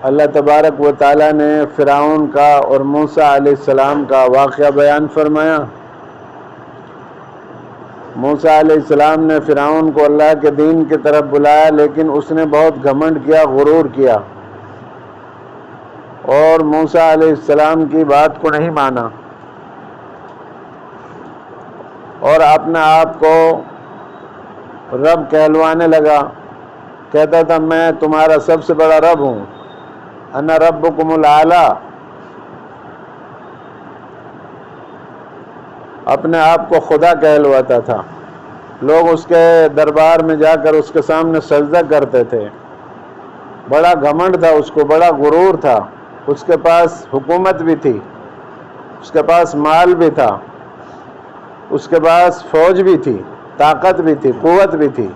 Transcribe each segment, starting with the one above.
اللہ تبارک و تعالیٰ نے فرعون کا اور موسیٰ علیہ السلام کا واقعہ بیان فرمایا۔ موسیٰ علیہ السلام نے فرعون کو اللہ کے دین کی طرف بلایا، لیکن اس نے بہت گھمنڈ کیا، غرور کیا، اور موسیٰ علیہ السلام کی بات کو نہیں مانا، اور اپنے آپ کو رب کہلوانے لگا۔ کہتا تھا میں تمہارا سب سے بڑا رب ہوں، انا ربکم الاعلی۔ اپنے آپ کو خدا کہلواتا تھا۔ لوگ اس کے دربار میں جا کر اس کے سامنے سجدہ کرتے تھے۔ بڑا گھمنڈ تھا اس کو، بڑا غرور تھا۔ اس کے پاس حکومت بھی تھی، اس کے پاس مال بھی تھا، اس کے پاس فوج بھی تھی، طاقت بھی تھی، قوت بھی تھی،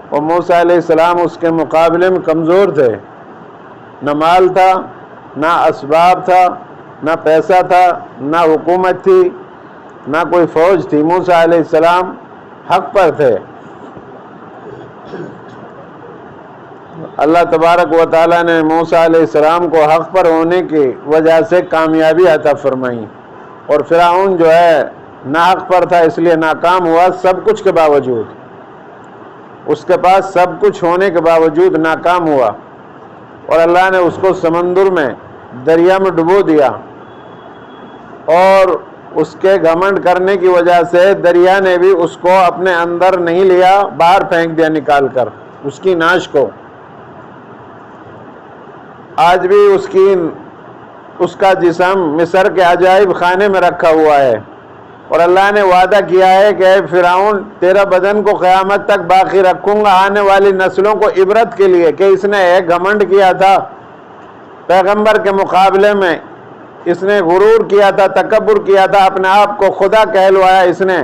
اور موسیٰ علیہ السلام اس کے مقابلے میں کمزور تھے۔ نہ مال تھا، نہ اسباب تھا، نہ پیسہ تھا، نہ حکومت تھی، نہ کوئی فوج تھی۔ موسیٰ علیہ السلام حق پر تھے۔ اللہ تبارک و تعالیٰ نے موسیٰ علیہ السلام کو حق پر ہونے کی وجہ سے کامیابی عطا فرمائی، اور فرعون جو ہے ناحق پر تھا، اس لیے ناکام ہوا۔ سب کچھ کے باوجود، اس کے پاس سب کچھ ہونے کے باوجود ناکام ہوا، اور اللہ نے اس کو سمندر میں، دریا میں ڈبو دیا، اور اس کے گھمنڈ کرنے کی وجہ سے دریا نے بھی اس کو اپنے اندر نہیں لیا، باہر پھینک دیا نکال کر اس کی ناش کو۔ آج بھی اس کا جسم مصر کے عجائب خانے میں رکھا ہوا ہے، اور اللہ نے وعدہ کیا ہے کہ اے فرعون، تیرا بدن کو قیامت تک باقی رکھوں گا، آنے والی نسلوں کو عبرت کے لیے، کہ اس نے ایک گھمنڈ کیا تھا پیغمبر کے مقابلے میں، اس نے غرور کیا تھا، تکبر کیا تھا، اپنے آپ کو خدا کہلوایا اس نے،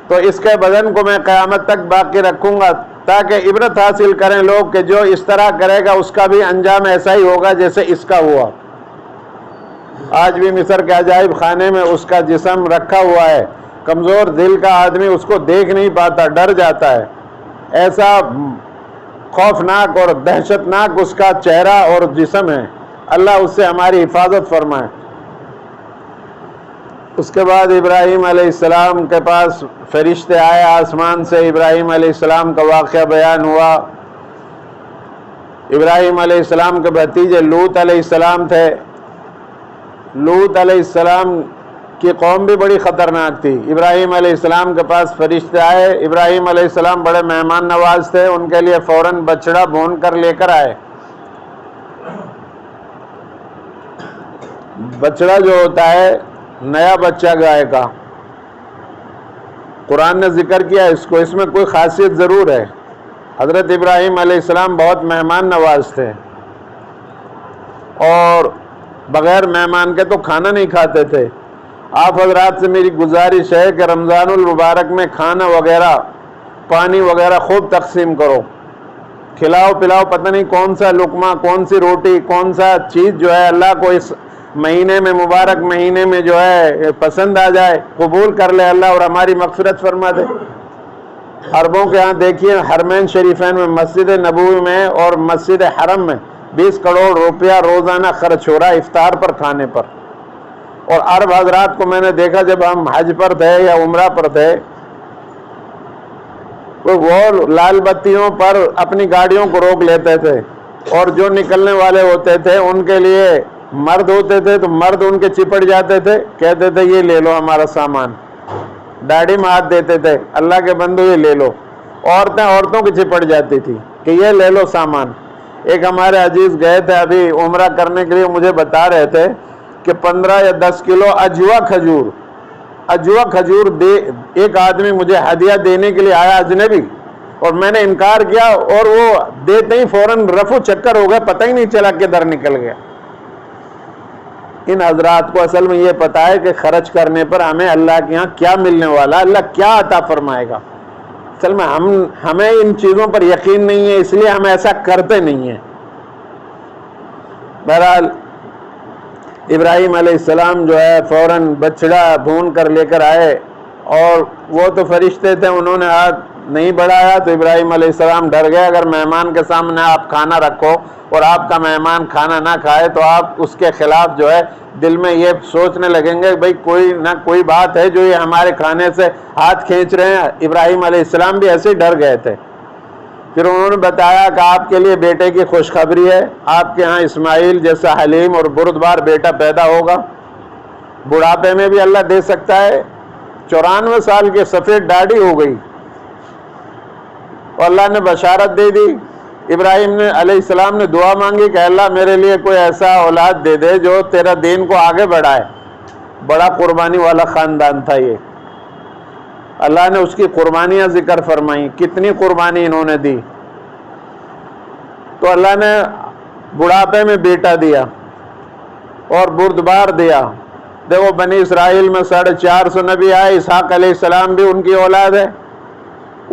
تو اس کے بدن کو میں قیامت تک باقی رکھوں گا، تاکہ عبرت حاصل کریں لوگ کہ جو اس طرح کرے گا اس کا بھی انجام ایسا ہی ہوگا جیسے اس کا ہوا۔ آج بھی مصر کے عجائب خانے میں اس کا جسم رکھا ہوا ہے۔ کمزور دل کا آدمی اس کو دیکھ نہیں پاتا، ڈر جاتا ہے، ایسا خوفناک اور دہشتناک اس کا چہرہ اور جسم ہے۔ اللہ اس سے ہماری حفاظت فرمائے۔ اس کے بعد ابراہیم علیہ السلام کے پاس فرشتے آئے آسمان سے، ابراہیم علیہ السلام کا واقعہ بیان ہوا۔ ابراہیم علیہ السلام کے بھتیجے لوط علیہ السلام تھے۔ لوط علیہ السلام کی قوم بھی بڑی خطرناک تھی۔ ابراہیم علیہ السلام کے پاس فرشتے آئے، ابراہیم علیہ السلام بڑے مہمان نواز تھے، ان کے لیے فوراً بچڑا بھون کر لے کر آئے۔ بچڑا جو ہوتا ہے نیا بچہ گائے کا، قرآن نے ذکر کیا اس کو، اس میں کوئی خاصیت ضرور ہے۔ حضرت ابراہیم علیہ السلام بہت مہمان نواز تھے، اور بغیر مہمان کے تو کھانا نہیں کھاتے تھے۔ آپ حضرات سے میری گزارش ہے کہ رمضان المبارک میں کھانا وغیرہ، پانی وغیرہ خوب تقسیم کرو، کھلاؤ پلاؤ، پتہ نہیں کون سا لقمہ، کون سی روٹی، کون سا چیز جو ہے اللہ کو اس مہینے میں، مبارک مہینے میں جو ہے پسند آ جائے، قبول کر لے اللہ اور ہماری مغفرت فرما دے۔ عربوں کے ہاں دیکھیے حرمین شریفین میں، مسجد نبوی میں اور مسجد حرم میں 20 کروڑ روپیہ روزانہ خرچ ہو رہا ہے افطار پر، کھانے پر۔ اور عرب حضرات کو میں نے دیکھا جب ہم حج پر تھے یا عمرہ پر تھے، وہ لال بتیوں پر اپنی گاڑیوں کو روک لیتے تھے، اور جو نکلنے والے ہوتے تھے ان کے لیے مرد ہوتے تھے تو مرد ان کے چپٹ جاتے تھے، کہتے تھے یہ لے لو ہمارا سامان، داڑھی میں ہاتھ دیتے تھے، اللہ کے بندو یہ لے لو۔ عورتیں عورتوں کی چپٹ جاتی تھی کہ یہ لے لو سامان۔ ایک ہمارے عزیز گئے تھے ابھی عمرہ کرنے کے لیے، مجھے بتا رہے تھے کہ 15 یا 10 کلو اجوا کھجور ایک آدمی مجھے ہدیہ دینے کے لیے آیا اجنبی، اور میں نے انکار کیا، اور وہ دیتے ہی فوراً رفو چکر ہو گیا، پتہ ہی نہیں چلا کدھر نکل گیا۔ ان حضرات کو اصل میں یہ پتہ ہے کہ خرچ کرنے پر ہمیں اللہ کے ہاں کیا ملنے والا، اللہ کیا عطا فرمائے گا۔ اصل میں ہمیں ان چیزوں پر یقین نہیں ہے، اس لیے ہم ایسا کرتے نہیں ہیں۔ بہرحال ابراہیم علیہ السلام جو ہے فوراً بچڑا بھون کر لے کر آئے، اور وہ تو فرشتے تھے، انہوں نے ہاتھ نہیں بڑھایا تو ابراہیم علیہ السلام ڈر گئے اگر مہمان کے سامنے آپ کھانا رکھو اور آپ کا مہمان کھانا نہ کھائے تو آپ اس کے خلاف جو ہے دل میں یہ سوچنے لگیں گے بھئی کوئی نہ کوئی بات ہے جو یہ ہمارے کھانے سے ہاتھ کھینچ رہے ہیں۔ ابراہیم علیہ السلام بھی ایسے ہی ڈر گئے تھے۔ پھر انہوں نے بتایا کہ آپ کے لیے بیٹے کی خوشخبری ہے، آپ کے ہاں اسماعیل جیسا حلیم اور بردبار بیٹا پیدا ہوگا، بڑھاپے میں بھی اللہ دے سکتا ہے۔ 94 سال کی سفید داڑھی ہو گئی اور اللہ نے بشارت دے دی۔ ابراہیم نے علیہ السلام نے دعا مانگی کہ اللہ میرے لیے کوئی ایسا اولاد دے دے جو تیرا دین کو آگے بڑھائے۔ بڑا قربانی والا خاندان تھا یہ۔ اللہ نے اس کی قربانیاں ذکر فرمائیں، کتنی قربانی انہوں نے دی۔ تو اللہ نے بڑھاپے میں بیٹا دیا اور بردبار دیا۔ دیکھو بنی اسرائیل میں 450 نبی آئے، اسحاق علیہ السلام بھی ان کی اولاد ہے،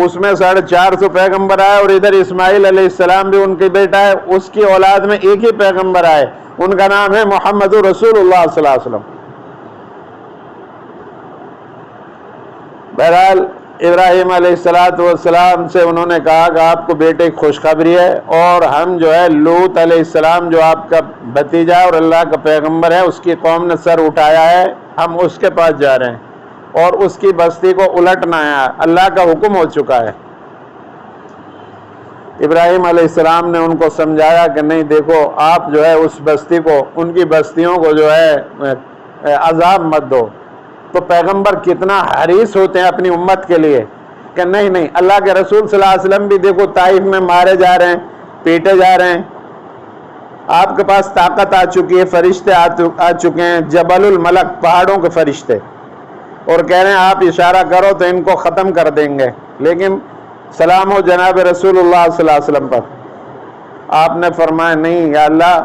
اس میں 450 پیغمبر آئے، اور ادھر اسماعیل علیہ السلام بھی ان کی بیٹا ہے، اس کی اولاد میں ایک ہی پیغمبر آئے، ان کا نام ہے محمد رسول اللہ صلی اللہ علیہ وسلم۔ بہرحال ابراہیم علیہ السلام سے انہوں نے کہا کہ آپ کو بیٹے کی خوشخبری ہے، اور ہم جو ہے لوط علیہ السلام جو آپ کا بھتیجا اور اللہ کا پیغمبر ہے، اس کی قوم نے سر اٹھایا ہے، ہم اس کے پاس جا رہے ہیں اور اس کی بستی کو الٹنا ہے، اللہ کا حکم ہو چکا ہے۔ ابراہیم علیہ السلام نے ان کو سمجھایا کہ نہیں دیکھو آپ جو ہے اس بستی کو، ان کی بستیوں کو جو ہے عذاب مت دو۔ تو پیغمبر کتنا حریص ہوتے ہیں اپنی امت کے لیے کہ نہیں اللہ کے رسول صلی اللہ علیہ وسلم بھی دیکھو طائف میں مارے جا رہے ہیں، پیٹے جا رہے ہیں، آپ کے پاس طاقت آ چکی ہے، فرشتے آ چکے ہیں، جبل الملک پہاڑوں کے فرشتے، اور کہہ رہے ہیں آپ اشارہ کرو تو ان کو ختم کر دیں گے، لیکن سلام ہو جناب رسول اللہ صلی اللہ علیہ وسلم پر۔ آپ نے فرمایا نہیں یا اللہ،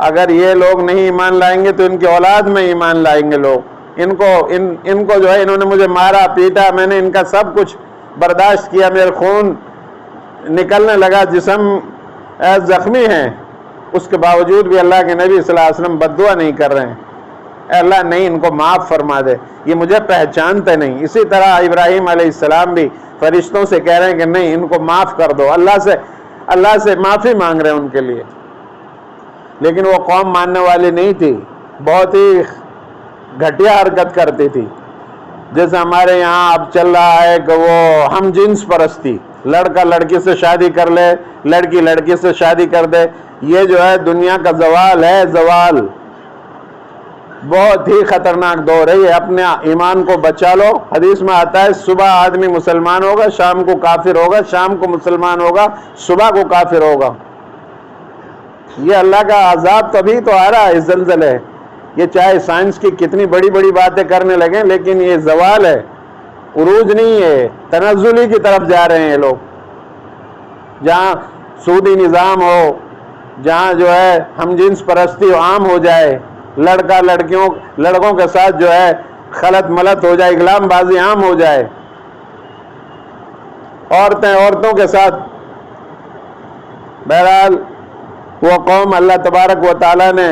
اگر یہ لوگ نہیں ایمان لائیں گے تو ان کی اولاد میں ایمان لائیں گے لوگ۔ ان کو جو ہے انہوں نے مجھے مارا پیٹا، میں نے ان کا سب کچھ برداشت کیا، میرے خون نکلنے لگا، جسم زخمی ہیں، اس کے باوجود بھی اللہ کے نبی صلی اللہ علیہ وسلم بد دعا نہیں کر رہے ہیں، اے اللہ نہیں ان کو معاف فرما دے، یہ مجھے پہچانتے نہیں۔ اسی طرح ابراہیم علیہ السلام بھی فرشتوں سے کہہ رہے ہیں کہ نہیں ان کو معاف کر دو، اللہ سے معافی مانگ رہے ہیں ان کے لیے۔ لیکن وہ قوم ماننے والی نہیں تھی، بہت ہی گھٹیا حرکت کرتی تھی۔ جیسے ہمارے یہاں اب چل رہا ہے کہ وہ ہم جنس پرستی، لڑکا لڑکی سے شادی کر لے، لڑکی لڑکی سے شادی کر دے، یہ جو ہے دنیا کا زوال ہے، زوال بہت ہی خطرناک دور ہے یہ۔ اپنے ایمان کو بچا لو، حدیث میں آتا ہے صبح آدمی مسلمان ہوگا، شام کو کافر ہوگا، شام کو مسلمان ہوگا، صبح کو کافر ہوگا۔ یہ اللہ کا عذاب تبھی تو آ رہا ہے، زلزلے، یہ چاہے سائنس کی کتنی بڑی بڑی باتیں کرنے لگیں، لیکن یہ زوال ہے، عروج نہیں ہے، تنزلی کی طرف جا رہے ہیں لوگ۔ جہاں سودی نظام ہو، جہاں جو ہے ہم جنس پرستی عام ہو جائے، لڑکا لڑکوں کے ساتھ جو ہے خلط ملط ہو جائے، غلام بازی عام ہو جائے، عورتیں عورتوں کے ساتھ۔ بہرحال وہ قوم اللہ تبارک و تعالیٰ نے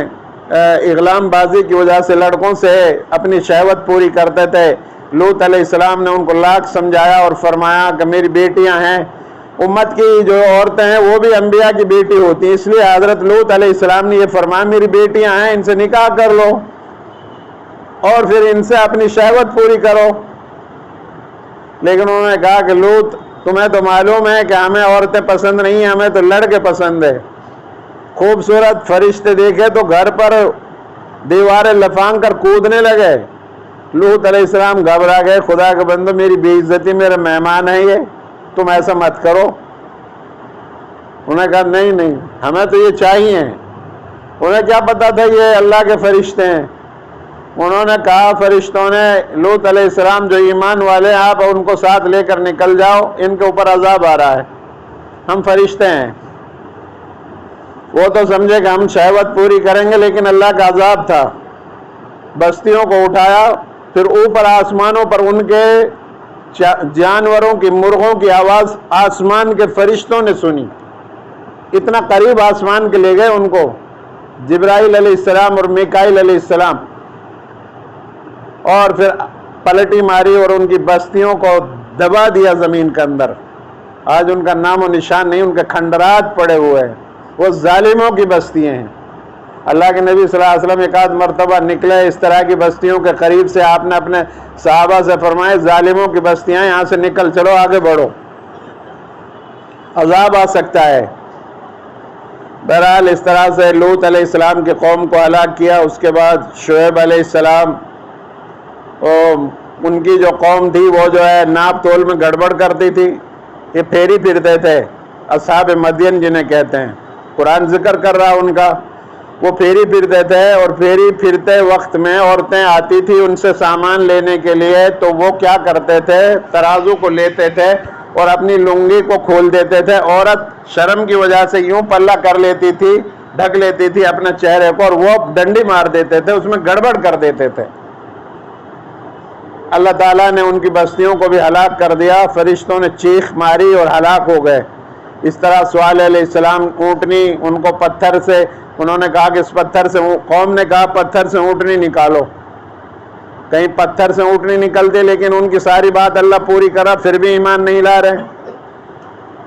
اغلام بازی کی وجہ سے لڑکوں سے اپنی شہوت پوری کرتے تھے۔ لوط علیہ السلام نے ان کو لاکھ سمجھایا اور فرمایا کہ میری بیٹیاں ہیں، امت کی جو عورتیں ہیں وہ بھی انبیاء کی بیٹی ہوتی ہیں، اس لیے حضرت لوط علیہ السلام نے یہ فرمایا میری بیٹیاں ہیں، ان سے نکاح کر لو اور پھر ان سے اپنی شہوت پوری کرو۔ لیکن انہوں نے کہا کہ لوط تمہیں تو معلوم ہے کہ ہمیں عورتیں پسند نہیں ہیں، ہمیں تو لڑکے پسند ہے۔ خوبصورت فرشتے دیکھے تو گھر پر دیواریں لفانگ کر کودنے لگے۔ لوط علیہ السلام گھبرا گئے، خدا کے بندو میری بے عزتی، میرے مہمان ہیں یہ، تم ایسا مت کرو۔ انہوں نے کہا نہیں ہمیں تو یہ چاہیے۔ انہیں کیا پتا تھا یہ اللہ کے فرشتے ہیں۔ انہوں نے کہا فرشتوں نے لوط علیہ السلام جو ایمان والے ہیں آپ ان کو ساتھ لے کر نکل جاؤ، ان کے اوپر عذاب آ رہا ہے، ہم فرشتے ہیں۔ وہ تو سمجھے کہ ہم شہوت پوری کریں گے، لیکن اللہ کا عذاب تھا۔ بستیوں کو اٹھایا، پھر اوپر آسمانوں پر ان کے جانوروں کی، مرغوں کی آواز آسمان کے فرشتوں نے سنی، اتنا قریب آسمان کے لے گئے ان کو، جبرائیل علیہ السلام اور میکائیل علیہ السلام، اور پھر پلٹی ماری اور ان کی بستیوں کو دبا دیا زمین کے اندر. آج ان کا نام و نشان نہیں، ان کے کھنڈرات پڑے ہوئے ہیں. وہ ظالموں کی بستیاں ہیں. اللہ کے نبی صلی اللہ علیہ وسلم ایک آدھ مرتبہ نکلے اس طرح کی بستیوں کے قریب سے، آپ نے اپنے صحابہ سے فرمائے ظالموں کی بستیاں یہاں سے نکل چلو، آگے بڑھو، عذاب آ سکتا ہے. بہرحال اس طرح سے لوط علیہ السلام کی قوم کو ہلاک کیا. اس کے بعد شعیب علیہ السلام، ان کی جو قوم تھی وہ جو ہے ناپ تول میں گڑبڑ کرتی تھی. یہ پھیری پھرتے تھے، اصحاب مدین جنہیں کہتے ہیں، قرآن ذکر کر رہا ان کا. وہ پھیری پھرتے تھے، اور پھیری پھرتے وقت میں عورتیں آتی تھی ان سے سامان لینے کے لیے، تو وہ کیا کرتے تھے، ترازو کو لیتے تھے اور اپنی لنگی کو کھول دیتے تھے. عورت شرم کی وجہ سے یوں پلہ کر لیتی تھی، ڈھک لیتی تھی اپنے چہرے کو، اور وہ ڈنڈی مار دیتے تھے، اس میں گڑبڑ کر دیتے تھے. اللہ تعالیٰ نے ان کی بستیوں کو بھی ہلاک کر دیا. فرشتوں نے چیخ ماری اور ہلاک ہو گئے. اس طرح صالح علیہ السلام اونٹنی، ان کو پتھر سے، انہوں نے کہا کہ اس پتھر سے، قوم نے کہا پتھر سے اونٹنی نکالو. کہیں پتھر سے اونٹنی نکلتے، لیکن ان کی ساری بات اللہ پوری کرا، پھر بھی ایمان نہیں لا رہے.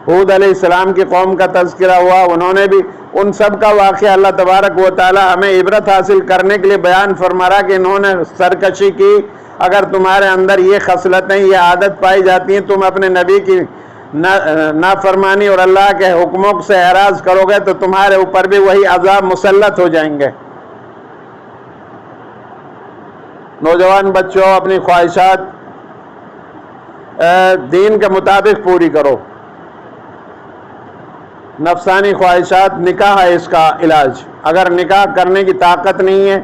ہود علیہ السلام کی قوم کا تذکرہ ہوا، انہوں نے بھی، ان سب کا واقعہ اللہ تبارک و تعالی ہمیں عبرت حاصل کرنے کے لیے بیان فرما رہا کہ انہوں نے سرکشی کی. اگر تمہارے اندر یہ خصلتیں، یہ عادت پائی جاتی ہیں، تم اپنے نبی کی نافرمانی اور اللہ کے حکموں سے اعراض کرو گے تو تمہارے اوپر بھی وہی عذاب مسلط ہو جائیں گے. نوجوان بچوں، اپنی خواہشات دین کے مطابق پوری کرو. نفسانی خواہشات، نکاح ہے اس کا علاج. اگر نکاح کرنے کی طاقت نہیں ہے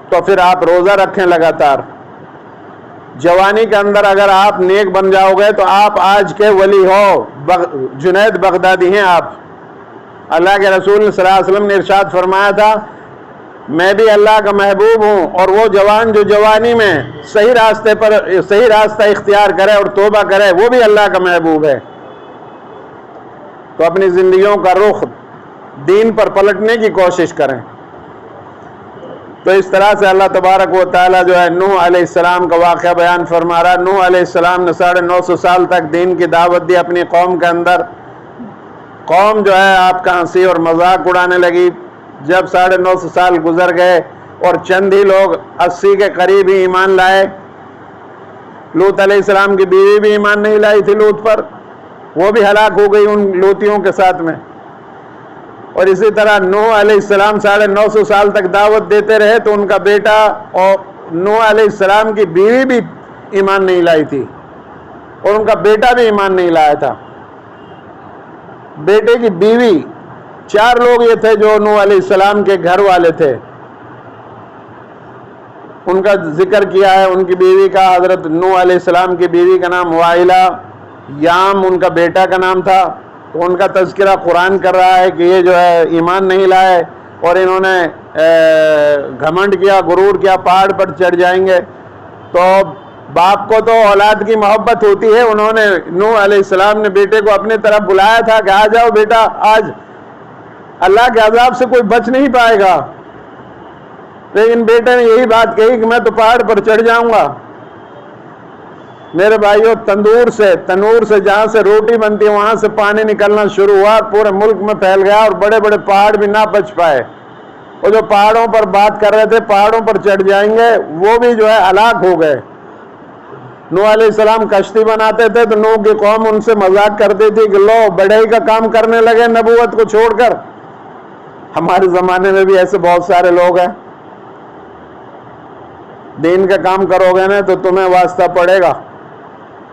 تو پھر آپ روزہ رکھیں لگاتار. جوانی کے اندر اگر آپ نیک بن جاؤ گے تو آپ آج کے ولی ہو، جنید بغدادی ہیں آپ. اللہ کے رسول صلی اللہ علیہ وسلم نے ارشاد فرمایا تھا، میں بھی اللہ کا محبوب ہوں، اور وہ جوان جو جوانی میں صحیح راستہ اختیار کرے اور توبہ کرے وہ بھی اللہ کا محبوب ہے. تو اپنی زندگیوں کا رخ دین پر پلٹنے کی کوشش کریں. تو اس طرح سے اللہ تبارک و تعالیٰ جو ہے نوح علیہ السلام کا واقعہ بیان فرما رہا. نوح علیہ السلام نے 950 سال تک دین کی دعوت دی اپنی قوم کے اندر. قوم جو ہے آپ کا ہنسی اور مذاق اڑانے لگی. جب 950 سال گزر گئے اور چند ہی لوگ 80 کے قریب ہی ایمان لائے. لوط علیہ السلام کی بیوی بھی ایمان نہیں لائی تھی لوط پر، وہ بھی ہلاک ہو گئی ان لوطیوں کے ساتھ میں. اور اسی طرح نوح علیہ السلام 950 سال تک دعوت دیتے رہے تو ان کا بیٹا اور نوح علیہ السلام کی بیوی بھی ایمان نہیں لائی تھی، اور ان کا بیٹا بھی ایمان نہیں لایا تھا. بیٹے کی بیوی، 4 لوگ یہ تھے جو نوح علیہ السلام کے گھر والے تھے. ان کا ذکر کیا ہے ان کی بیوی کا. حضرت نوح علیہ السلام کی بیوی کا نام وائلہ، یام ان کا بیٹا کا نام تھا. تو ان کا تذکرہ قرآن کر رہا ہے کہ یہ جو ہے ایمان نہیں لائے اور انہوں نے گھمنڈ کیا، غرور کیا، پہاڑ پر چڑھ جائیں گے. تو باپ کو تو اولاد کی محبت ہوتی ہے. انہوں نے، نوح علیہ السلام نے بیٹے کو اپنے طرف بلایا تھا کہ آ جاؤ بیٹا، آج اللہ کے عذاب سے کوئی بچ نہیں پائے گا. لیکن بیٹے نے یہی بات کہی کہ میں تو پہاڑ پر چڑھ جاؤں گا. میرے بھائیوں، تنور سے جہاں سے روٹی بنتی ہے وہاں سے پانی نکلنا شروع ہوا، پورے ملک میں پھیل گیا، اور بڑے بڑے پہاڑ بھی نہ بچ پائے. وہ جو پہاڑوں پر بات کر رہے تھے پہاڑوں پر چڑھ جائیں گے، وہ بھی جو ہے ہلاک ہو گئے. نوح علیہ السلام کشتی بناتے تھے تو نوح کی قوم ان سے مذاق کرتی تھی کہ لو بڑھئی کا کام کرنے لگے نبوت کو چھوڑ کر. ہمارے زمانے میں بھی ایسے بہت سارے لوگ ہیں. دین کا کام کرو گے نا تو تمہیں واسطہ پڑے گا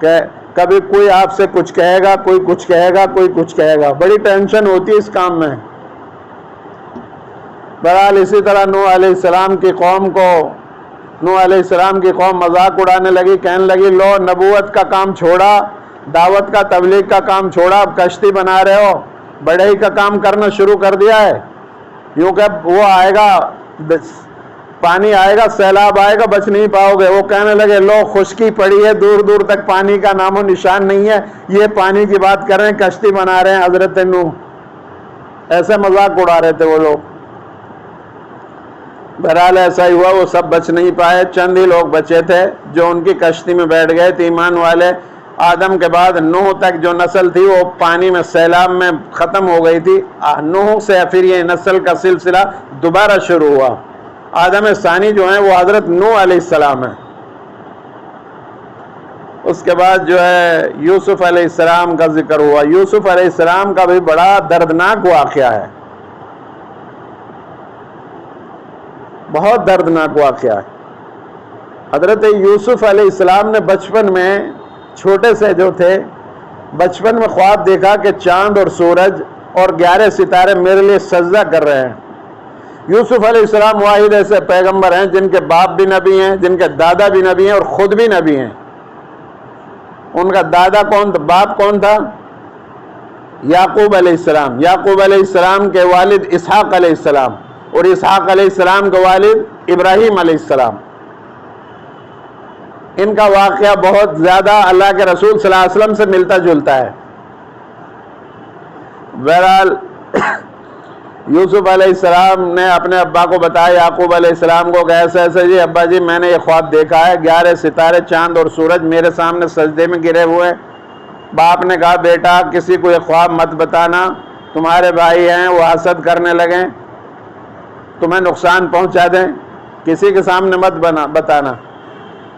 کہ کبھی کوئی آپ سے کچھ کہے گا، کوئی کچھ کہے گا، کوئی کچھ کہے گا. بڑی ٹینشن ہوتی ہے اس کام میں. بہرحال اسی طرح نوح علیہ السلام کی قوم مذاق اڑانے لگی، کہنے لگی لو نبوت کا کام چھوڑا، دعوت کا، تبلیغ کا کام چھوڑا، اب کشتی بنا رہے ہو، بڑھئی کا کام کرنا شروع کر دیا ہے. یوں کہ وہ آئے گا، پانی آئے گا، سیلاب آئے گا، بچ نہیں پاؤ گے. وہ کہنے لگے لو خشکی پڑی ہے، دور دور تک پانی کا نام و نشان نہیں ہے، یہ پانی کی بات کر رہے ہیں، کشتی بنا رہے ہیں حضرت نوح. ایسے مذاق اڑا رہے تھے وہ لوگ. بہرحال ایسا ہی ہوا، وہ سب بچ نہیں پائے. چند ہی لوگ بچے تھے جو ان کی کشتی میں بیٹھ گئے تھے ایمان والے. آدم کے بعد نوح تک جو نسل تھی وہ پانی میں سیلاب میں ختم ہو گئی تھی. نوح سے پھر یہ نسل کا سلسلہ دوبارہ شروع ہوا. آدم ثانی جو ہیں وہ حضرت نوح علیہ السلام ہیں. اس کے بعد جو ہے یوسف علیہ السلام کا ذکر ہوا. یوسف علیہ السلام کا بھی بڑا دردناک واقعہ ہے, بہت دردناک واقعہ ہے. حضرت یوسف علیہ السلام نے بچپن میں چھوٹے سے جو تھے بچپن میں خواب دیکھا کہ چاند اور سورج اور 11 ستارے میرے لیے سجدہ کر رہے ہیں. یوسف علیہ السلام واحد ایسے پیغمبر ہیں جن کے باپ بھی نبی ہیں, جن کے دادا بھی نبی ہیں اور خود بھی نبی ہیں. ان کا دادا کون تھا, باپ کون تھا؟ یعقوب علیہ السلام. یعقوب علیہ السلام کے والد اسحاق علیہ السلام اور اسحاق علیہ السلام کے والد ابراہیم علیہ السلام. ان کا واقعہ بہت زیادہ اللہ کے رسول صلی اللہ علیہ وسلم سے ملتا جلتا ہے. بہرحال یوسف علیہ السلام نے اپنے ابا کو بتایا, یعقوب علیہ السلام کو, کہ ایسے ایسے جی ابا جی میں نے یہ خواب دیکھا ہے, 11 ستارے چاند اور سورج میرے سامنے سجدے میں گرے ہوئے ہیں. باپ نے کہا بیٹا کسی کو یہ خواب مت بتانا, تمہارے بھائی ہیں وہ حسد کرنے لگیں, تمہیں نقصان پہنچا دیں, کسی کے سامنے مت بتانا.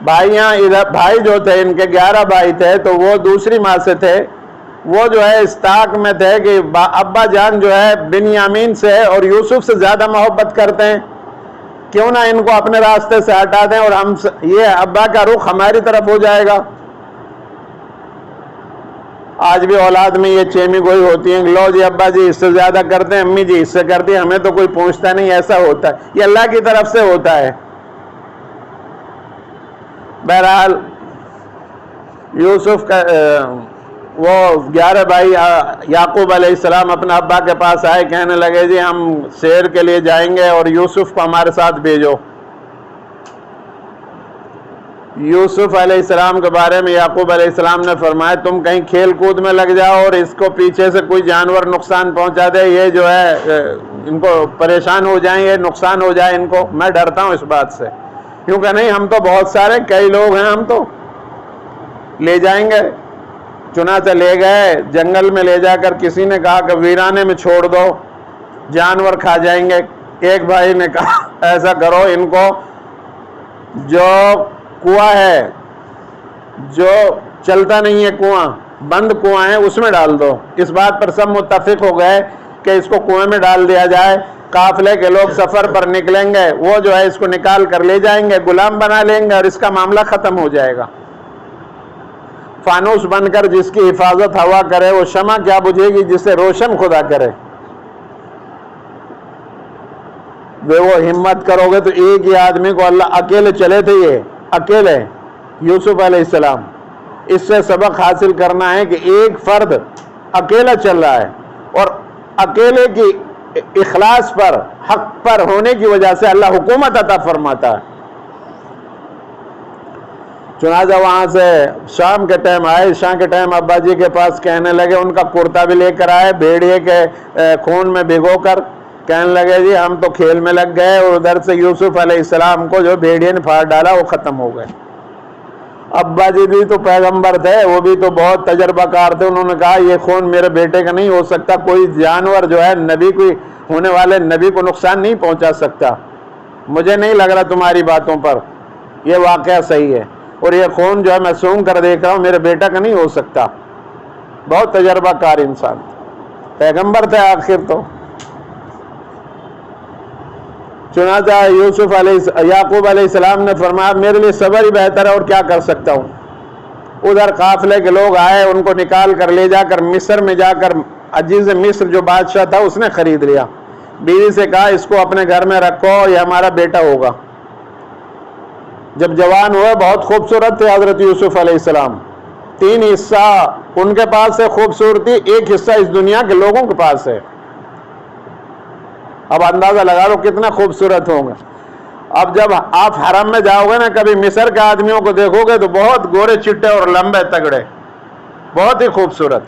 بھائی جو تھے ان کے 11 بھائی تھے تو وہ دوسری ماں سے تھے, وہ جو ہے اس طاق میں تھے کہ ابا جان جو ہے بنیامین سے اور یوسف سے زیادہ محبت کرتے ہیں, کیوں نہ ان کو اپنے راستے سے ہٹا دیں اور ہم یہ ابا کا رخ ہماری طرف ہو جائے گا. آج بھی اولاد میں یہ چیمی گوئی ہوتی ہیں, لو جی ابا جی اس سے زیادہ کرتے ہیں, امی جی اس سے کرتی ہیں, ہمیں تو کوئی پوچھتا نہیں. ایسا ہوتا ہے, یہ اللہ کی طرف سے ہوتا ہے. بہرحال یوسف کا وہ 11 بھائی یعقوب علیہ السلام اپنے ابا کے پاس آئے, کہنے لگے جی ہم سیر کے لیے جائیں گے اور یوسف کو ہمارے ساتھ بھیجو. یوسف علیہ السلام کے بارے میں یعقوب علیہ السلام نے فرمایا تم کہیں کھیل کود میں لگ جاؤ اور اس کو پیچھے سے کوئی جانور نقصان پہنچا دے, یہ جو ہے ان کو پریشان ہو جائیں, یہ نقصان ہو جائے ان کو. میں ڈرتا ہوں اس بات سے, کیونکہ نہیں ہم تو بہت سارے کئی لوگ ہیں, ہم تو لے جائیں گے. چنانچہ لے گئے جنگل میں, لے جا کر کسی نے کہا کہ ویرانے میں چھوڑ دو, جانور کھا جائیں گے. ایک بھائی نے کہا ایسا کرو ان کو جو کنواں ہے, جو چلتا نہیں ہے کنواں, بند کنواں ہے, اس میں ڈال دو. اس بات پر سب متفق ہو گئے کہ اس کو کنویں میں ڈال دیا جائے. قافلے کے لوگ سفر پر نکلیں گے, وہ جو ہے اس کو نکال کر لے جائیں گے, غلام بنا لیں گے اور اس کا معاملہ ختم ہو جائے گا. فانوس بن کر جس کی حفاظت ہوا کرے وہ شمع کیا بجھے گی جسے روشن خدا کرے. وہ ہمت کرو گے تو ایک ہی آدمی کو اللہ, اکیلے چلے تھے یہ, اکیلے یوسف علیہ السلام. اس سے سبق حاصل کرنا ہے کہ ایک فرد اکیلا چل رہا ہے اور اکیلے کی اخلاص پر, حق پر ہونے کی وجہ سے اللہ حکومت عطا فرماتا ہے. چنانچہ وہاں سے شام کے ٹائم آئے, شام کے ٹائم ابا جی کے پاس کہنے لگے, ان کا کرتا بھی لے کر آئے بھیڑیے کے خون میں بھگو کر, کہنے لگے جی ہم تو کھیل میں لگ گئے اور ادھر سے یوسف علیہ السلام کو جو بھیڑیے نے پھاڑ ڈالا وہ ختم ہو گئے. ابا جی بھی تو پیغمبر تھے, وہ بھی تو بہت تجربہ کار تھے, انہوں نے کہا یہ خون میرے بیٹے کا نہیں ہو سکتا, کوئی جانور جو ہے نبی کو ہونے والے نبی کو نقصان نہیں پہنچا سکتا. مجھے نہیں لگ رہا تمہاری باتوں پر یہ واقعہ صحیح ہے, اور یہ خون جو ہے میں سونگ کر دیکھ رہا ہوں میرے بیٹا کا نہیں ہو سکتا. بہت تجربہ کار انسان, پیغمبر تھے آخر تو. چنانچہ یعقوب علیہ السلام نے فرمایا میرے لیے صبر ہی بہتر ہے اور کیا کر سکتا ہوں. ادھر قافلے کے لوگ آئے, ان کو نکال کر لے جا کر مصر میں جا کر عزیز مصر جو بادشاہ تھا اس نے خرید لیا. بیوی سے کہا اس کو اپنے گھر میں رکھو, یہ ہمارا بیٹا ہوگا. جب جوان ہوئے بہت خوبصورت تھے حضرت یوسف علیہ السلام. 3 حصہ ان کے پاس ہے خوبصورتی, 1 حصہ اس دنیا کے لوگوں کے پاس ہے. اب اندازہ لگا لو کتنا خوبصورت ہوں گے. اب جب آپ حرم میں جاؤ گے نا, کبھی مصر کے آدمیوں کو دیکھو گے تو بہت گورے چٹے اور لمبے تگڑے, بہت ہی خوبصورت.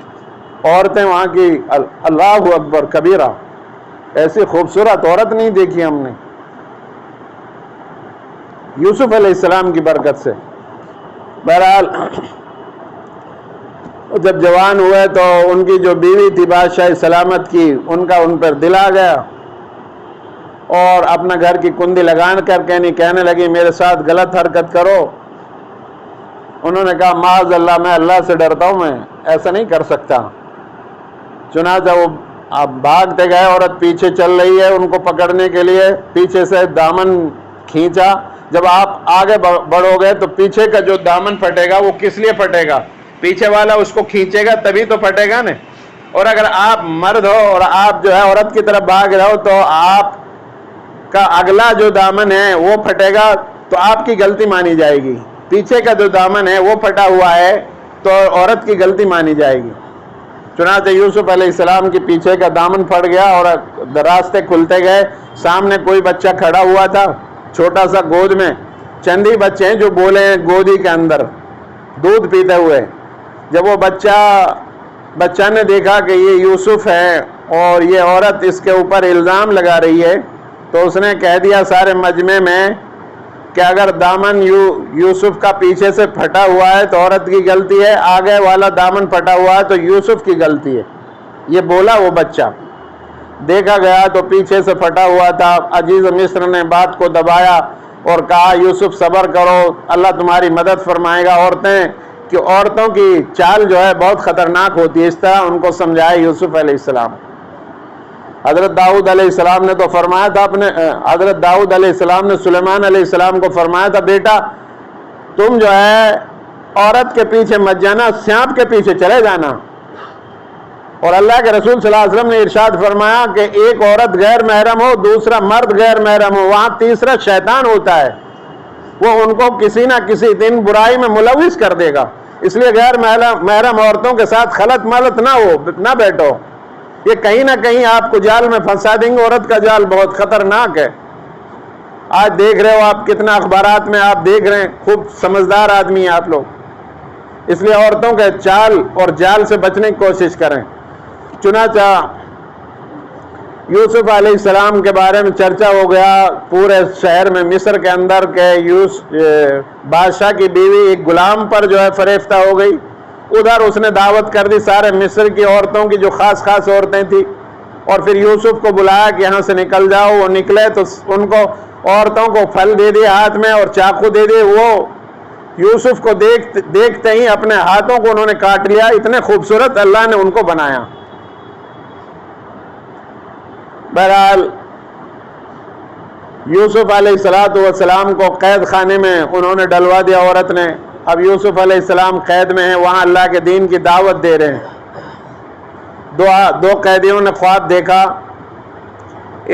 عورتیں وہاں کی اللہ اکبر کبیرہ, ایسی خوبصورت عورت نہیں دیکھی ہم نے یوسف علیہ السلام کی برکت سے. بہرحال جب جوان ہوئے تو ان کی جو بیوی تھی بادشاہ سلامت کی، ان کا ان پر دل آ گیا اور اپنا گھر کی کندی لگا کر کہنے لگی میرے ساتھ غلط حرکت کرو۔ انہوں نے کہا معاذ اللہ، میں اللہ سے ڈرتا ہوں، میں ایسا نہیں کر سکتا۔ چنانچہ وہ بھاگتے گئے، عورت پیچھے چل رہی ہے، ان کو پکڑنے کے لیے پیچھے سے دامن کھینچا۔ جب آپ آگے بڑھو گے تو پیچھے کا جو دامن پھٹے گا وہ کس لیے پھٹے گا؟ پیچھے والا اس کو کھینچے گا تبھی تو پھٹے گا نا۔ اور اگر آپ مرد ہو اور آپ جو ہے عورت کی طرف بھاگ رہے ہو تو آپ کا اگلا جو دامن ہے وہ پھٹے گا تو آپ کی غلطی مانی جائے گی، پیچھے کا جو دامن ہے وہ پھٹا ہوا ہے تو عورت کی غلطی مانی جائے گی۔ چنانچہ یوسف علیہ السلام کے پیچھے کا دامن پھٹ گیا اور راستے کھلتے گئے۔ سامنے کوئی بچہ کھڑا ہوا تھا، چھوٹا سا، گود میں چندی بچے ہیں جو بولے ہیں گودی کے اندر دودھ پیتے ہوئے۔ جب وہ بچہ نے دیکھا کہ یہ یوسف ہے اور یہ عورت اس کے اوپر الزام لگا رہی ہے تو اس نے کہہ دیا سارے مجمع میں کہ اگر دامن یوسف کا پیچھے سے پھٹا ہوا ہے تو عورت کی غلطی ہے، آگے والا دامن پھٹا ہوا ہے تو یوسف کی غلطی ہے۔ یہ بولا وہ بچہ۔ دیکھا گیا تو پیچھے سے پھٹا ہوا تھا۔ عزیز مصر نے بات کو دبایا اور کہا یوسف صبر کرو، اللہ تمہاری مدد فرمائے گا۔ عورتوں کی چال جو ہے بہت خطرناک ہوتی ہے، اس طرح ان کو سمجھائے یوسف علیہ السلام۔ حضرت داؤد علیہ السلام نے تو فرمایا تھا حضرت داؤد علیہ السلام نے سلیمان علیہ السلام کو فرمایا تھا بیٹا تم جو ہے عورت کے پیچھے مت جانا، سانپ کے پیچھے چلے جانا۔ اور اللہ کے رسول صلی اللہ علیہ وسلم نے ارشاد فرمایا کہ ایک عورت غیر محرم ہو، دوسرا مرد غیر محرم ہو، وہاں تیسرا شیطان ہوتا ہے، وہ ان کو کسی نہ کسی دن برائی میں ملوث کر دے گا۔ اس لیے غیر محرم عورتوں کے ساتھ خلط ملط نہ بیٹھو، یہ کہیں نہ کہیں آپ کو جال میں پھنسا دیں گے۔ عورت کا جال بہت خطرناک ہے۔ آج دیکھ رہے ہو آپ کتنا اخبارات میں آپ دیکھ رہے ہیں، خوب سمجھدار آدمی ہیں آپ لوگ، اس لیے عورتوں کے چال اور جال سے بچنے کی کوشش کریں۔ چنانچہ یوسف علیہ السلام کے بارے میں چرچا ہو گیا پورے شہر میں، مصر کے اندر کہ بادشاہ کی بیوی ایک غلام پر جو ہے فریفتہ ہو گئی۔ ادھر اس نے دعوت کر دی سارے مصر کی عورتوں کی جو خاص عورتیں تھیں، اور پھر یوسف کو بلایا کہ یہاں سے نکل جاؤ۔ وہ نکلے تو ان کو عورتوں کو پھل دے دیے ہاتھ میں اور چاقو دے دیے۔ وہ یوسف کو دیکھتے ہی اپنے ہاتھوں کو انہوں نے کاٹ لیا، اتنے خوبصورت اللہ نے ان کو بنایا۔ بہرحال یوسف علیہ السلام کو قید خانے میں انہوں نے ڈلوا دیا عورت نے۔ اب یوسف علیہ السلام قید میں ہیں، وہاں اللہ کے دین کی دعوت دے رہے ہیں۔ دو قیدیوں نے خواب دیکھا،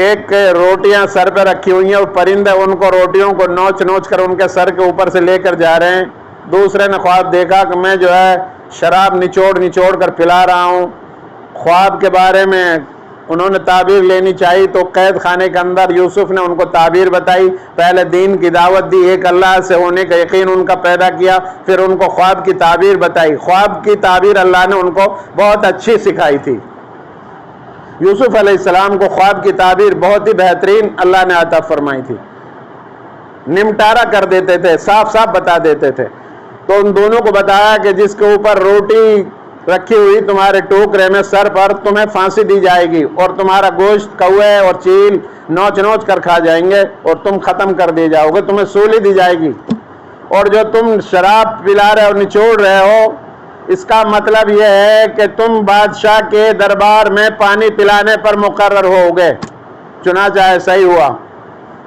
ایک روٹیاں سر پہ رکھی ہوئی ہیں اور پرندے ان کو روٹیوں کو نوچ کر ان کے سر کے اوپر سے لے کر جا رہے ہیں۔ دوسرے نے خواب دیکھا کہ میں جو ہے شراب نچوڑ کر پلا رہا ہوں۔ خواب کے بارے میں انہوں نے تعبیر لینی چاہیے تو قید خانے کے اندر یوسف نے ان کو تعبیر بتائی، پہلے دین کی دعوت دی، ایک اللہ سے ہونے کا یقین ان کا پیدا کیا، پھر ان کو خواب کی تعبیر بتائی۔ خواب کی تعبیر اللہ نے ان کو بہت اچھی سکھائی تھی۔ یوسف علیہ السلام کو خواب کی تعبیر بہت ہی بہترین اللہ نے عطا فرمائی تھی، نمٹارا کر دیتے تھے، صاف بتا دیتے تھے۔ تو ان دونوں کو بتایا کہ جس کے اوپر روٹی رکھی ہوئی تمہارے ٹوکرے میں سر پر، تمہیں پھانسی دی جائے گی اور تمہارا گوشت کوے اور چیل نوچ کر کھا جائیں گے اور تم ختم کر دیے جاؤ گے، تمہیں سولی دی جائے گی۔ اور جو تم شراب پلا رہے اور نچوڑ رہے ہو، اس کا مطلب یہ ہے کہ تم بادشاہ کے دربار میں پانی پلانے پر مقرر ہو گئے۔ چنانچہ ایسا ہی ہوا۔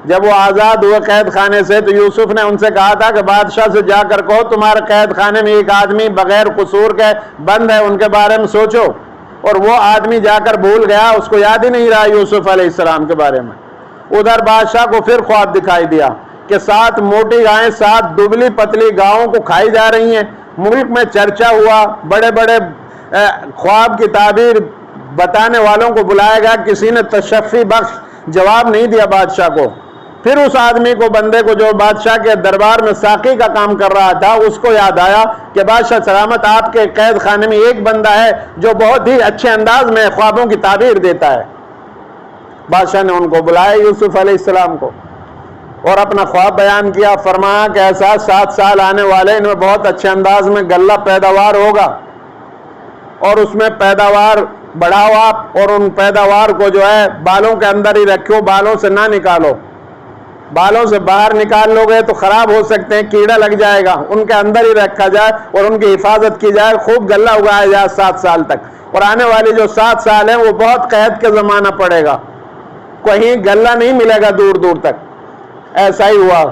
جب وہ آزاد ہوئے قید خانے سے تو یوسف نے ان سے کہا تھا کہ بادشاہ سے جا کر کہو تمہارے قید خانے میں ایک آدمی بغیر قصور کے بند ہے، ان کے بارے میں سوچو۔ اور وہ آدمی جا کر بھول گیا، اس کو یاد ہی نہیں رہا یوسف علیہ السلام کے بارے میں۔ ادھر بادشاہ کو پھر خواب دکھائی دیا کہ 7 موٹی گائیں 7 دبلی پتلی گاؤں کو کھائی جا رہی ہیں۔ ملک میں چرچا ہوا، بڑے خواب کی تعبیر بتانے والوں کو بلایا گیا، کسی نے تشفی بخش جواب نہیں دیا بادشاہ کو۔ پھر اس آدمی کو، بندے کو جو بادشاہ کے دربار میں ساقی کا کام کر رہا تھا، اس کو یاد آیا کہ بادشاہ سلامت آپ کے قید خانے میں ایک بندہ ہے جو بہت ہی اچھے انداز میں خوابوں کی تعبیر دیتا ہے۔ بادشاہ نے ان کو بلایا یوسف علیہ السلام کو اور اپنا خواب بیان کیا۔ فرمایا کہ ایسا 7 سال آنے والے ان میں بہت اچھے انداز میں غلہ پیداوار ہوگا اور اس میں پیداوار بڑھاؤ آپ، اور ان پیداوار کو جو ہے بالوں کے اندر ہی رکھو، بالوں سے نہ نکالو، بالوں سے باہر نکال لو گے تو خراب ہو سکتے ہیں، کیڑا لگ جائے گا، ان کے اندر ہی رکھا جائے اور ان کی حفاظت کی جائے، خوب غلہ اگایا جائے 7 سال تک. اور آنے والی جو 7 سال ہیں وہ بہت قحط کا زمانہ پڑے گا، کہیں غلہ نہیں ملے گا دور دور تک. ایسا ہی ہوا،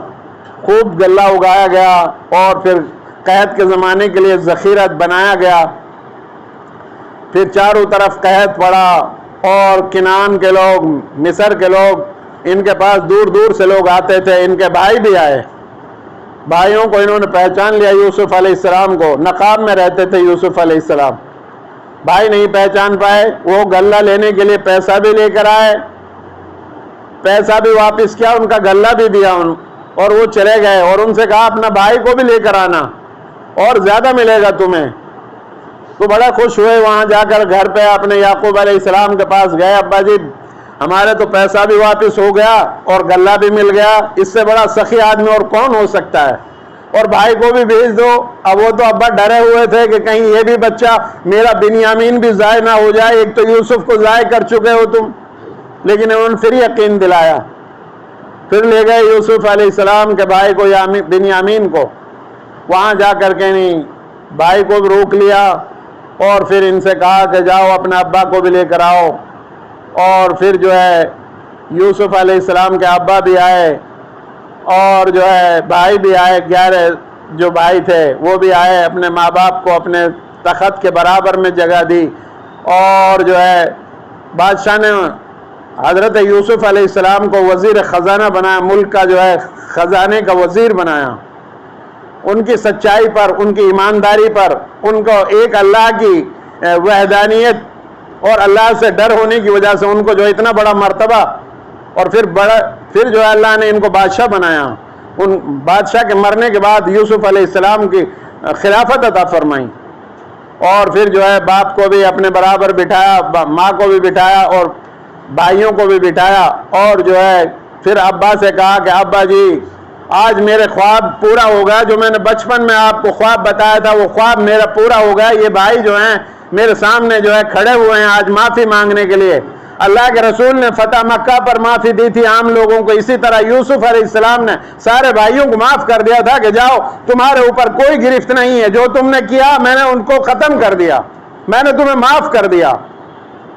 خوب غلہ اگایا گیا اور پھر قحط کے زمانے کے لیے ذخیرہ بنایا گیا. پھر چاروں طرف قحط پڑا اور کنعان کے لوگ، مصر کے لوگ، ان کے پاس دور دور سے لوگ آتے تھے. ان کے بھائی بھی آئے، بھائیوں کو انہوں نے پہچان لیا، یوسف علیہ السلام کو. نقاب میں رہتے تھے یوسف علیہ السلام، بھائی نہیں پہچان پائے. وہ غلہ لینے کے لیے پیسہ بھی لے کر آئے، پیسہ بھی واپس کیا، ان کا غلہ بھی دیا اور وہ چلے گئے. اور ان سے کہا اپنا بھائی کو بھی لے کر آنا اور زیادہ ملے گا تمہیں. تو بڑا خوش ہوئے، وہاں جا کر گھر پہ اپنے یعقوب علیہ السلام کے پاس گئے. ابا جی ہمارے تو پیسہ بھی واپس ہو گیا اور غلہ بھی مل گیا، اس سے بڑا سخی آدمی اور کون ہو سکتا ہے، اور بھائی کو بھی بھیج دو. اب وہ تو ابا ڈرے ہوئے تھے کہ کہیں یہ بھی بچہ میرا بنیامین بھی ضائع نہ ہو جائے، ایک تو یوسف کو ضائع کر چکے ہو تم. لیکن انہوں نے پھر یقین دلایا، پھر لے گئے یوسف علیہ السلام کے بھائی کو، بنیامین کو. وہاں جا کر کے نہیں، بھائی کو بھی روک لیا اور پھر ان سے کہا کہ جاؤ اپنے ابا کو بھی لے کر آؤ. اور پھر جو ہے یوسف علیہ السلام کے ابا بھی آئے اور جو ہے بھائی بھی آئے، 11 جو بھائی تھے وہ بھی آئے، اپنے ماں باپ کو اپنے تخت کے برابر میں جگہ دی. اور جو ہے بادشاہ نے حضرت یوسف علیہ السلام کو وزیر خزانہ بنایا، ملک کا جو ہے خزانے کا وزیر بنایا. ان کی سچائی پر، ان کی ایمانداری پر، ان کو ایک اللہ کی وحدانیت اور اللہ سے ڈر ہونے کی وجہ سے ان کو جو اتنا بڑا مرتبہ، اور پھر جو ہے اللہ نے ان کو بادشاہ بنایا. ان بادشاہ کے مرنے کے بعد یوسف علیہ السلام کی خلافت عطا فرمائی. اور پھر جو ہے باپ کو بھی اپنے برابر بٹھایا، ماں کو بھی بٹھایا اور بھائیوں کو بھی بٹھایا. اور جو ہے پھر ابا سے کہا کہ ابا جی آج میرے خواب پورا ہوگا، جو میں نے بچپن میں آپ کو خواب بتایا تھا وہ خواب میرا پورا ہوگا. یہ بھائی جو ہیں میرے سامنے جو ہے کھڑے ہوئے ہیں آج معافی مانگنے کے لیے. اللہ کے رسول نے فتح مکہ پر معافی دی تھی عام لوگوں کو، اسی طرح یوسف علیہ السلام نے سارے بھائیوں کو معاف کر دیا تھا کہ جاؤ تمہارے اوپر کوئی گرفت نہیں ہے، جو تم نے کیا میں نے ان کو ختم کر دیا، میں نے تمہیں معاف کر دیا،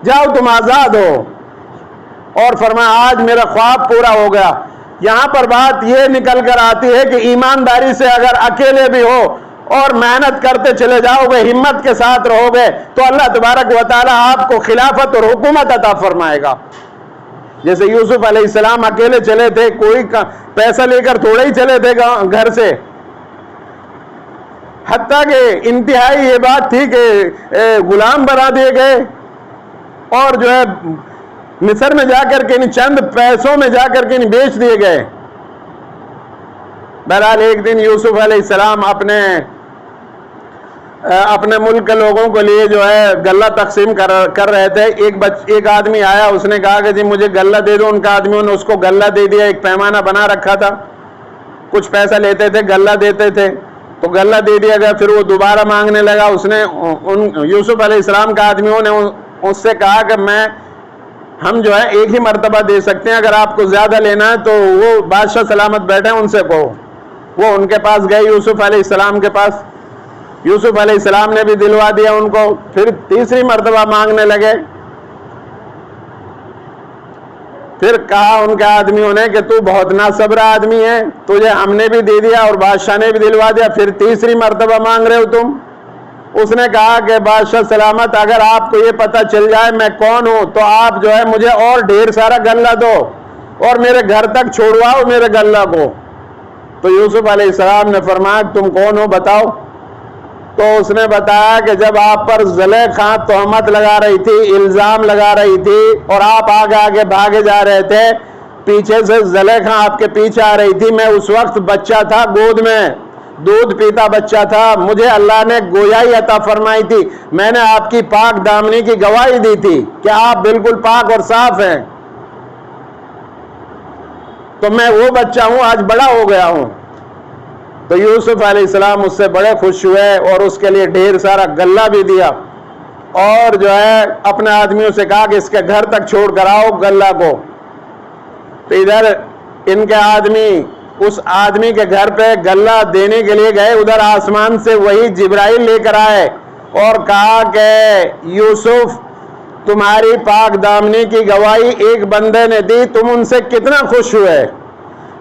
جاؤ تم آزاد ہو. اور فرمایا آج میرا خواب پورا ہو گیا. یہاں پر بات یہ نکل کر آتی ہے کہ ایمانداری سے اگر اکیلے بھی ہو اور محنت کرتے چلے جاؤ گے، ہمت کے ساتھ رہو گے تو اللہ تبارک و تعالی آپ کو خلافت اور حکومت عطا فرمائے گا. جیسے یوسف علیہ السلام اکیلے چلے تھے، کوئی پیسہ لے کر تھوڑے ہی چلے تھے گھر سے، حتیٰ کہ انتہائی یہ بات تھی کہ غلام بنا دیے گئے اور جو ہے مصر میں جا کر کے چند پیسوں میں جا کر کے بیچ دیے گئے. بہرحال ایک دن یوسف علیہ السلام اپنے ملک کے لوگوں کے لیے جو ہے غلہ تقسیم کر رہے تھے. ایک آدمی آیا، اس نے کہا کہ جی مجھے غلہ دے دو. ان کا آدمیوں نے اس کو غلہ دے دیا، ایک پیمانہ بنا رکھا تھا، کچھ پیسہ لیتے تھے غلہ دیتے تھے، تو غلہ دے دیا گیا. پھر وہ دوبارہ مانگنے لگا. اس نے یوسف علیہ السلام کے آدمیوں نے اس سے کہا کہ ہم جو ہے ایک ہی مرتبہ دے سکتے ہیں، اگر آپ کو زیادہ لینا ہے تو وہ بادشاہ سلامت بیٹھے ہیں ان سے کہو. وہ ان کے پاس گئے یوسف علیہ السلام کے پاس، یوسف علیہ السلام نے بھی دلوا دیا ان کو. پھر تیسری مرتبہ مانگنے لگے. پھر کہا ان کے آدمیوں نے کہ تو بہت ناصبر آدمی ہے، تجھے ہم نے بھی دے دیا اور بادشاہ نے بھی دلوا دیا، پھر تیسری مرتبہ مانگ رہے ہو تم. اس نے کہا کہ بادشاہ سلامت اگر آپ کو یہ پتہ چل جائے میں کون ہوں تو آپ جو ہے مجھے اور ڈھیر سارا غلہ دو اور میرے گھر تک چھوڑواؤ میرے غلہ کو. تو یوسف علیہ السلام نے فرمایا تم کون ہو بتاؤ. تو اس نے بتایا کہ جب آپ پر زلیخا تہمت لگا رہی تھی، الزام لگا رہی تھی اور آپ آگے آگے بھاگے جا رہے تھے، پیچھے سے زلیخا آپ کے پیچھے آ رہی تھی، میں اس وقت بچہ تھا، گود میں دودھ پیتا بچہ تھا، مجھے اللہ نے گویائی عطا فرمائی تھی، میں نے آپ کی پاک دامنی کی گواہی دی تھی کہ آپ بالکل پاک اور صاف ہیں. تو میں وہ بچہ ہوں، آج بڑا ہو گیا ہوں. تو یوسف علیہ السلام اس سے بڑے خوش ہوئے اور اس کے لیے ڈھیر سارا غلہ بھی دیا اور جو ہے اپنے آدمیوں سے کہا کہ اس کے گھر تک چھوڑ کر آؤ غلہ کو. تو ادھر ان کے آدمی اس آدمی کے گھر پہ غلہ دینے کے لیے گئے. ادھر آسمان سے وہی جبرائیل لے کر آئے اور کہا کہ یوسف تمہاری پاک دامنی کی گواہی ایک بندے نے دی, تم ان سے کتنا خوش ہوئے.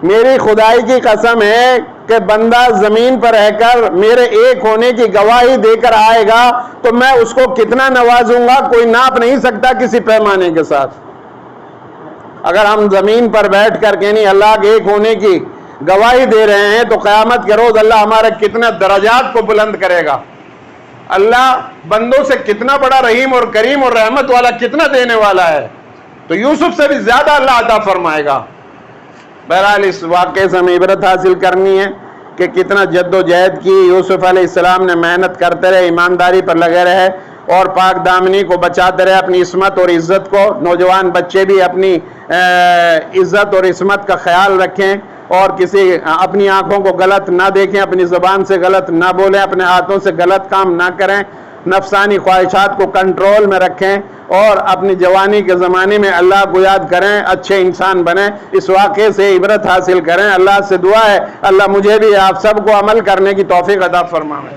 میری خدائی کی قسم ہے کہ بندہ زمین پر رہ کر میرے ایک ہونے کی گواہی دے کر آئے گا تو میں اس کو کتنا نوازوں گا, کوئی ناپ نہیں سکتا کسی پیمانے کے ساتھ. اگر ہم زمین پر بیٹھ کر کے نہیں اللہ کے ایک ہونے کی گواہی دے رہے ہیں تو قیامت کے روز اللہ ہمارے کتنے درجات کو بلند کرے گا. اللہ بندوں سے کتنا بڑا رحیم اور کریم اور رحمت والا, کتنا دینے والا ہے. تو یوسف سے بھی زیادہ اللہ عطا فرمائے گا. بہرحال اس واقعے سے ہمیں عبرت حاصل کرنی ہے کہ کتنا جد و جہد کی یوسف علیہ السلام نے, محنت کرتے رہے, ایمانداری پر لگے رہے اور پاک دامنی کو بچاتے رہے, اپنی عصمت اور عزت کو. نوجوان بچے بھی اپنی عزت اور عصمت کا خیال رکھیں اور اپنی آنکھوں کو غلط نہ دیکھیں, اپنی زبان سے غلط نہ بولیں, اپنے ہاتھوں سے غلط کام نہ کریں, نفسانی خواہشات کو کنٹرول میں رکھیں اور اپنی جوانی کے زمانے میں اللہ کو یاد کریں, اچھے انسان بنیں. اس واقعے سے عبرت حاصل کریں. اللہ سے دعا ہے اللہ مجھے بھی آپ سب کو عمل کرنے کی توفیق عطا فرمائے.